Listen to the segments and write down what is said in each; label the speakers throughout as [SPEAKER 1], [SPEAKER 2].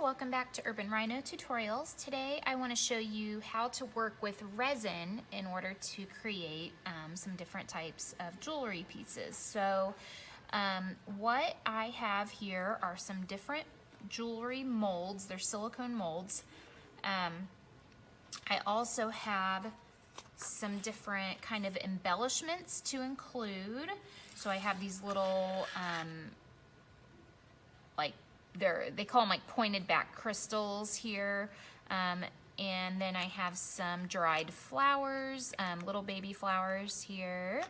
[SPEAKER 1] welcome back to Urban Rhino Tutorials. Today I want to show you how to work with resin in order to create some different types of jewelry pieces. So what I have here are some different jewelry molds. They're silicone molds. I also have some different kind of embellishments to include. So I have these little they call them like pointed back crystals here, and then I have some dried flowers, little baby flowers here,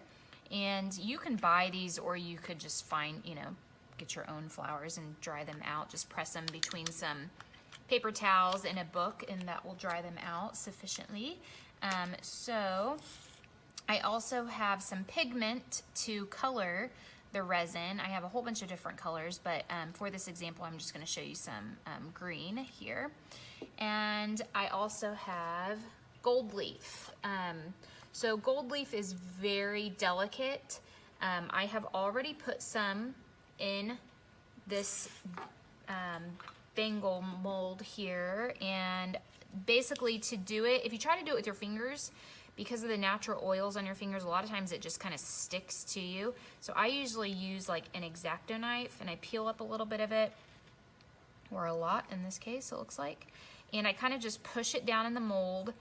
[SPEAKER 1] and you can buy these or you could just find, get your own flowers and dry them out. Just press them between some paper towels and a book and that will dry them out sufficiently. So I also have some pigment to color the resin. I have a whole bunch of different colors, but for this example, I'm just going to show you some green here. And I also have gold leaf. So gold leaf is very delicate. I have already put some in this bangle mold here, and basically to do it, if you try to do it with your fingers, because of the natural oils on your fingers, a lot of times it just kind of sticks to you. So I usually use like an X-Acto knife and I peel up a little bit of it, or a lot in this case it looks like, and I kind of just push it down in the mold.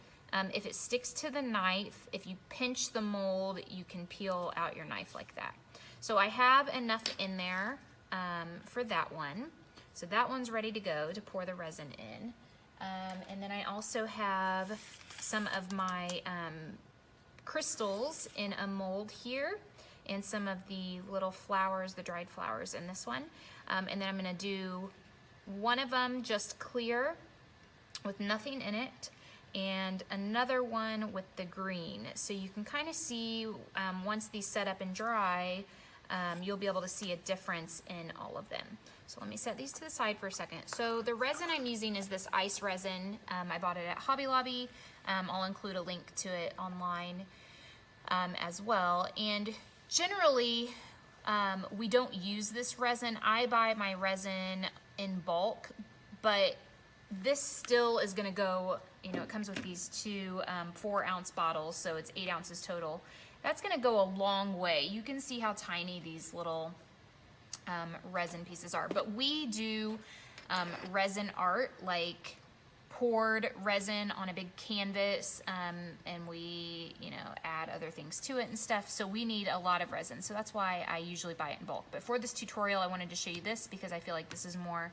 [SPEAKER 1] If it sticks to the knife, if you pinch the mold, you can peel out your knife like that. So I have enough in there for that one. So that one's ready to go to pour the resin in. And then I also have some of my crystals in a mold here, and some of the little flowers, the dried flowers in this one. And then I'm gonna do one of them just clear with nothing in it, and another one with the green. So you can kind of see, once these set up and dry, you'll be able to see a difference in all of them. So let me set these to the side for a second. So the resin I'm using is this ice resin. I bought it at Hobby Lobby. I'll include a link to it online as well. And generally, we don't use this resin. I buy my resin in bulk, but this still is gonna go, it comes with these two 4-ounce bottles, so it's 8 ounces total. That's gonna go a long way. You can see how tiny these little resin pieces are, but we do resin art, like poured resin on a big canvas, and we add other things to it and stuff, so we need a lot of resin. So that's why I usually buy it in bulk. But for this tutorial, I wanted to show you this because I feel like this is more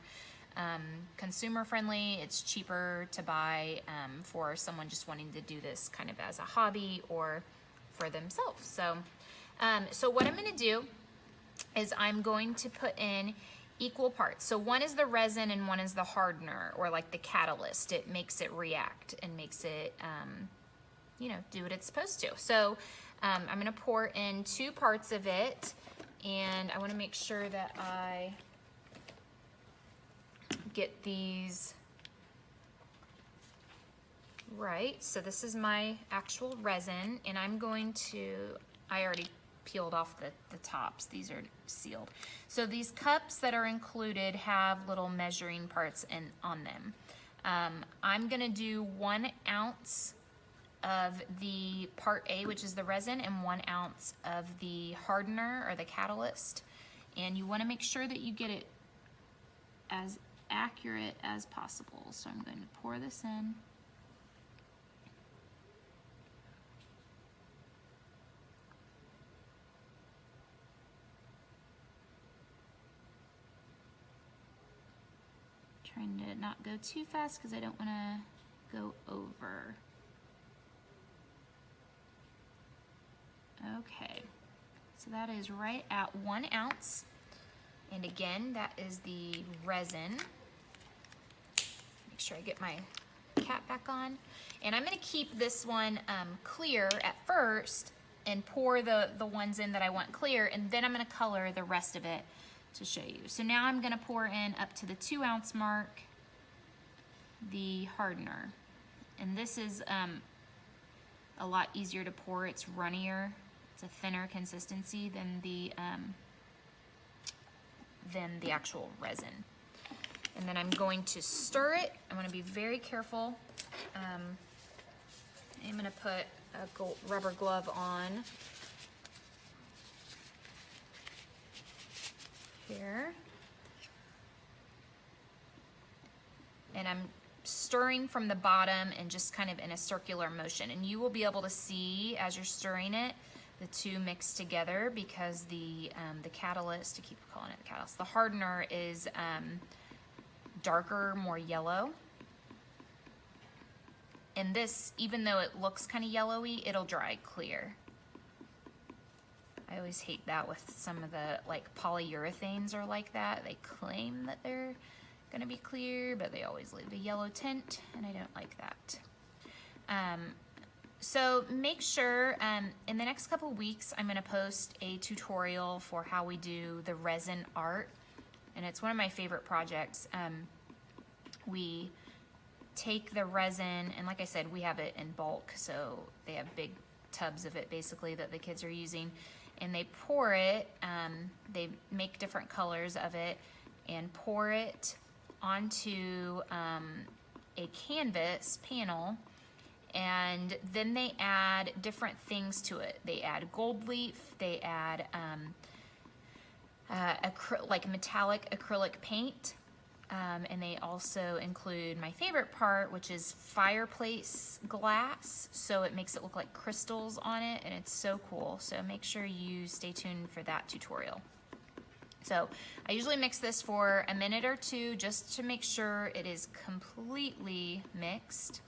[SPEAKER 1] consumer friendly. It's cheaper to buy for someone just wanting to do this kind of as a hobby or for themselves. So so what I'm going to do is I'm going to put in equal parts. So one is the resin and one is the hardener, or like the catalyst. It makes it react and makes it do what it's supposed to. So I'm going to pour in 2 parts of it, and I want to make sure that I get these right. So this is my actual resin, and I'm going to, I already peeled off the tops. These are sealed. So these cups that are included have little measuring parts on them. I'm gonna do 1 ounce of the part A, which is the resin, and 1 ounce of the hardener or the catalyst. And you wanna make sure that you get it as accurate as possible. So I'm going to pour this in. Trying to not go too fast because I don't want to go over. Okay, so that is right at 1 ounce. And again, that is the resin. Make sure I get my cap back on. And I'm gonna keep this one clear at first and pour the ones in that I want clear, and then I'm gonna color the rest of it to show you. So now I'm gonna pour in up to the 2 ounce mark the hardener. And this is a lot easier to pour. It's runnier. It's a thinner consistency than the actual resin. And then I'm going to stir it. I'm gonna be very careful. I'm gonna put a rubber glove on here. And I'm stirring from the bottom and just kind of in a circular motion. And you will be able to see as you're stirring it, the two mix together because the catalyst, I keep calling it the catalyst, the hardener is darker, more yellow. And this, even though it looks kind of yellowy, it'll dry clear. I always hate that with some of the like polyurethanes are like that. They claim that they're gonna be clear, but they always leave a yellow tint, and I don't like that. So make sure, in the next couple weeks, I'm gonna post a tutorial for how we do the resin art, and it's one of my favorite projects. We take the resin, and like I said, we have it in bulk, so they have big tubs of it basically that the kids are using, and they pour it, they make different colors of it, and pour it onto a canvas panel, and then they add different things to it. They add gold leaf, they add like metallic acrylic paint, and they also include my favorite part, which is fireplace glass, so it makes it look like crystals on it, and it's so cool. So make sure you stay tuned for that tutorial. So I usually mix this for a minute or two just to make sure it is completely mixed.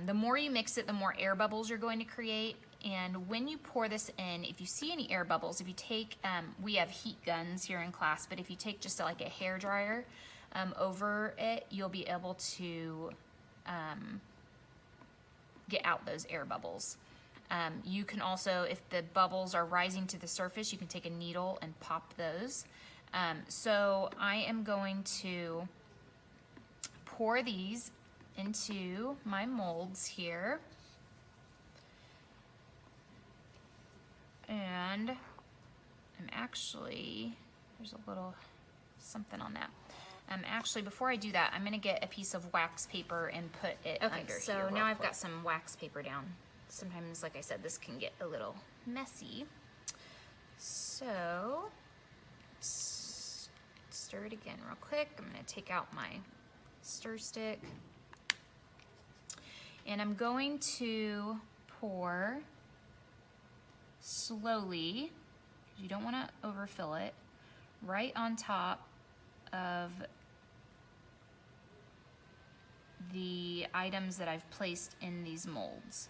[SPEAKER 1] The more you mix it, the more air bubbles you're going to create. And when you pour this in, if you see any air bubbles, if you take, we have heat guns here in class, but if you take just like a hair dryer over it, you'll be able to get out those air bubbles. You can also, if the bubbles are rising to the surface, you can take a needle and pop those. So I am going to pour these into my molds here. And I'm actually, there's a little something on that. Actually, before I do that, I'm gonna get a piece of wax paper and put it under here. So now I've got some wax paper down. Sometimes, like I said, this can get a little messy. So, stir it again real quick. I'm gonna take out my stir stick. And I'm going to pour slowly, because you don't want to overfill it, right on top of the items that I've placed in these molds.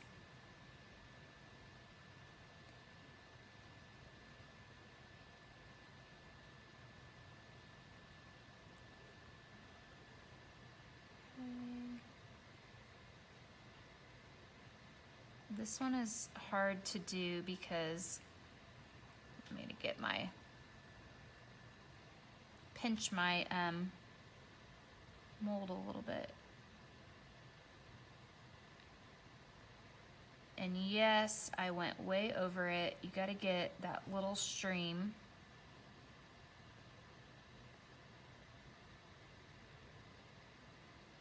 [SPEAKER 1] This one is hard to do because I'm going to get my, pinch my mold a little bit. And yes, I went way over it. You got to get that little stream.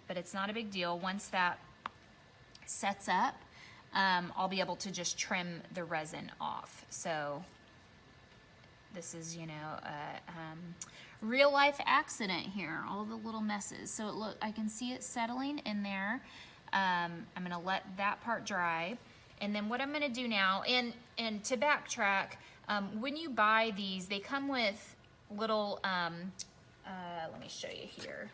[SPEAKER 1] But it's not a big deal. Once that sets up, I'll be able to just trim the resin off. So this is, you know, a real life accident here, all the little messes. So look, I can see it settling in there. I'm gonna let that part dry. And then what I'm gonna do now, and to backtrack, when you buy these, they come with little, let me show you here.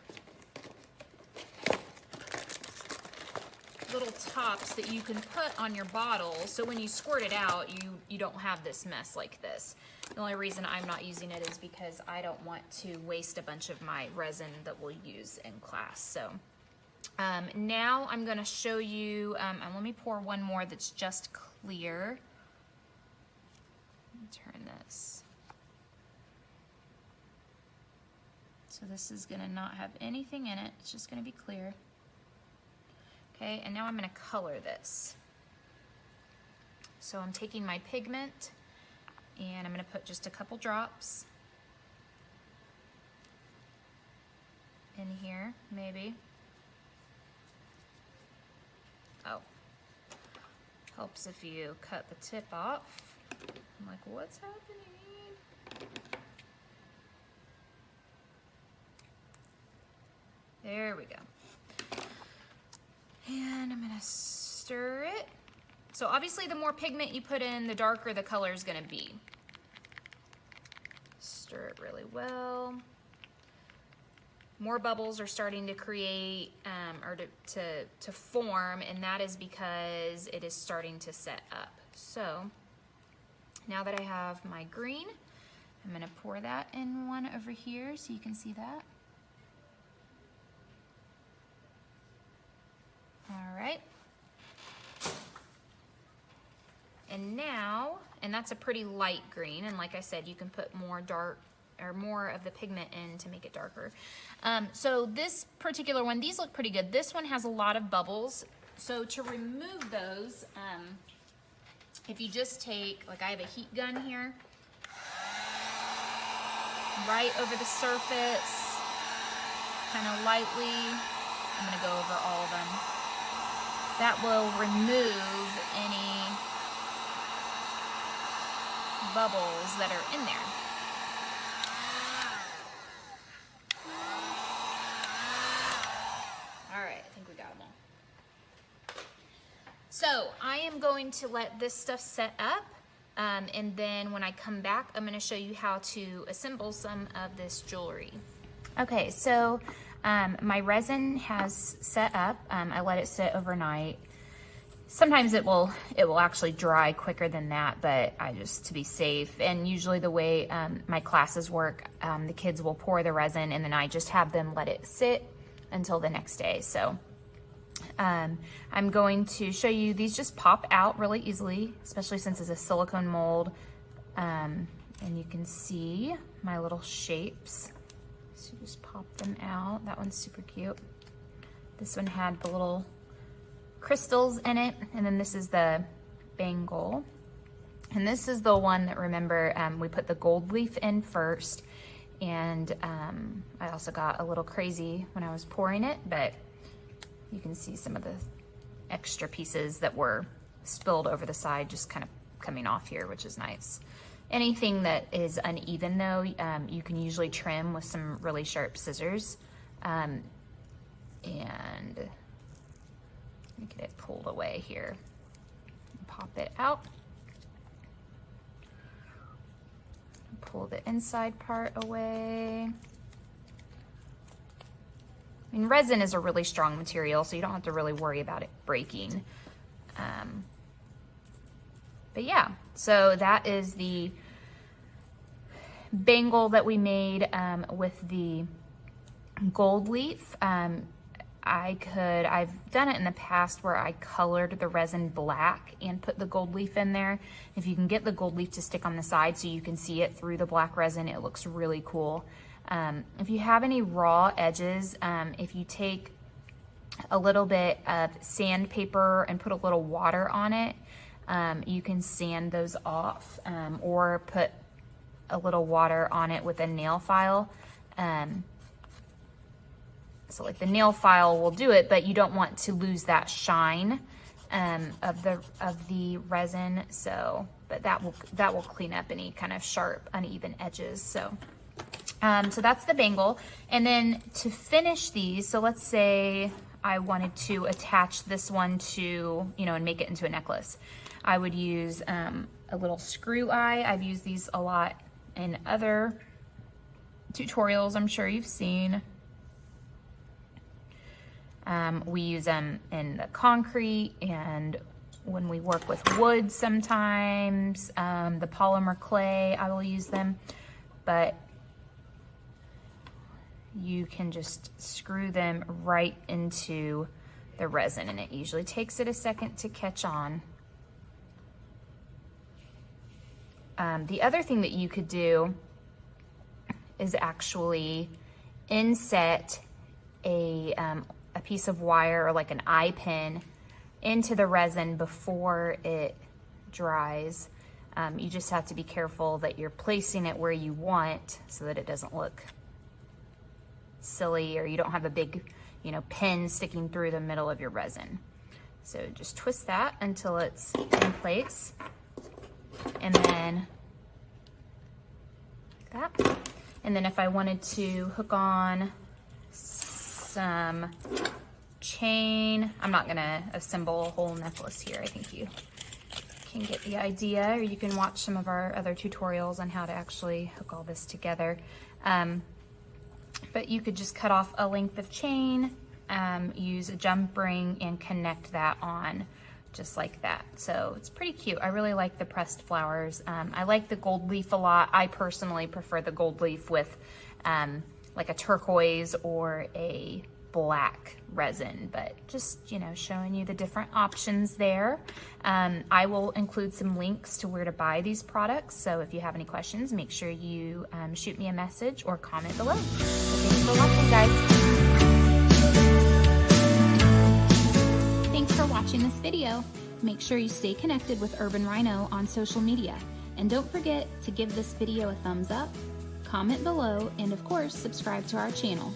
[SPEAKER 1] Little tops that you can put on your bottle, so when you squirt it out, you don't have this mess like this. The only reason I'm not using it is because I don't want to waste a bunch of my resin that we'll use in class. So now I'm going to show you, and let me pour one more that's just clear. Let me turn this. So this is going to not have anything in it, it's just going to be clear. Okay, and now I'm going to color this. So I'm taking my pigment and I'm going to put just a couple drops. here, maybe. Oh, helps if you cut the tip off. I'm like, what's happening? There we go. And I'm gonna stir it. So obviously the more pigment you put in, the darker the color is gonna be. Stir it really well. More bubbles are starting to create or to form, and that is because it is starting to set up. So now that I have my green, I'm gonna pour that in one over here so you can see that. All right. And now, and that's a pretty light green, and like I said, you can put more dark or more of the pigment in to make it darker. So this particular one, these look pretty good. This one has a lot of bubbles. So to remove those, if you just take, like I have a heat gun here, right over the surface, kind of lightly, I'm gonna go over all of them. That will remove any bubbles that are in there. All right, I think we got them all. So I am going to let this stuff set up, and then when I come back, I'm gonna show you how to assemble some of this jewelry. Okay, so my resin has set up. I let it sit overnight. Sometimes it will actually dry quicker than that, but I just, to be safe, and usually the way my classes work, the kids will pour the resin and then I just have them let it sit until the next day. So I'm going to show you, these just pop out really easily, especially since it's a silicone mold. And you can see my little shapes. So just pop them out. That one's super cute. This one had the little crystals in it, and then this is the bangle. And this is the one that, remember, we put the gold leaf in first, and I also got a little crazy when I was pouring it, but you can see some of the extra pieces that were spilled over the side just kind of coming off here, which is nice. Anything that is uneven though, you can usually trim with some really sharp scissors. And get it pulled away here. Pop it out. Pull the inside part away. I mean, resin is a really strong material, so you don't have to really worry about it breaking. But yeah, so that is the bangle that we made with the gold leaf. I've done it in the past where I colored the resin black and put the gold leaf in there. If you can get the gold leaf to stick on the side so you can see it through the black resin, it looks really cool. If you have any raw edges, if you take a little bit of sandpaper and put a little water on it, you can sand those off, or put a little water on it with a nail file. So like the nail file will do it, but you don't want to lose that shine of the resin. So, but that will clean up any kind of sharp, uneven edges. So, so that's the bangle. And then to finish these, so let's say I wanted to attach this one to, and make it into a necklace. I would use a little screw eye. I've used these a lot in other tutorials I'm sure you've seen. We use them in the concrete, and when we work with wood sometimes, the polymer clay, I will use them, but you can just screw them right into the resin, and it usually takes it a second to catch on. The other thing that you could do is actually inset a piece of wire or like an eye pin into the resin before it dries. You just have to be careful that you're placing it where you want so that it doesn't look silly or you don't have a big, you know, pin sticking through the middle of your resin. So just twist that until it's in place. And then like that. And then if I wanted to hook on some chain, I'm not gonna assemble a whole necklace here. I think you can get the idea, or you can watch some of our other tutorials on how to actually hook all this together. But you could just cut off a length of chain, use a jump ring and connect that on just like that. So it's pretty cute. I really like the pressed flowers. I like the gold leaf a lot. I personally prefer the gold leaf with like a turquoise or a black resin, but just, you know, showing you the different options there. I will include some links to where to buy these products. So if you have any questions, make sure you shoot me a message or comment below. So thanks for watching, guys. Thanks for watching this video. Make sure you stay connected with Urban Rhino on social media. And don't forget to give this video a thumbs up, comment below, and of course, subscribe to our channel.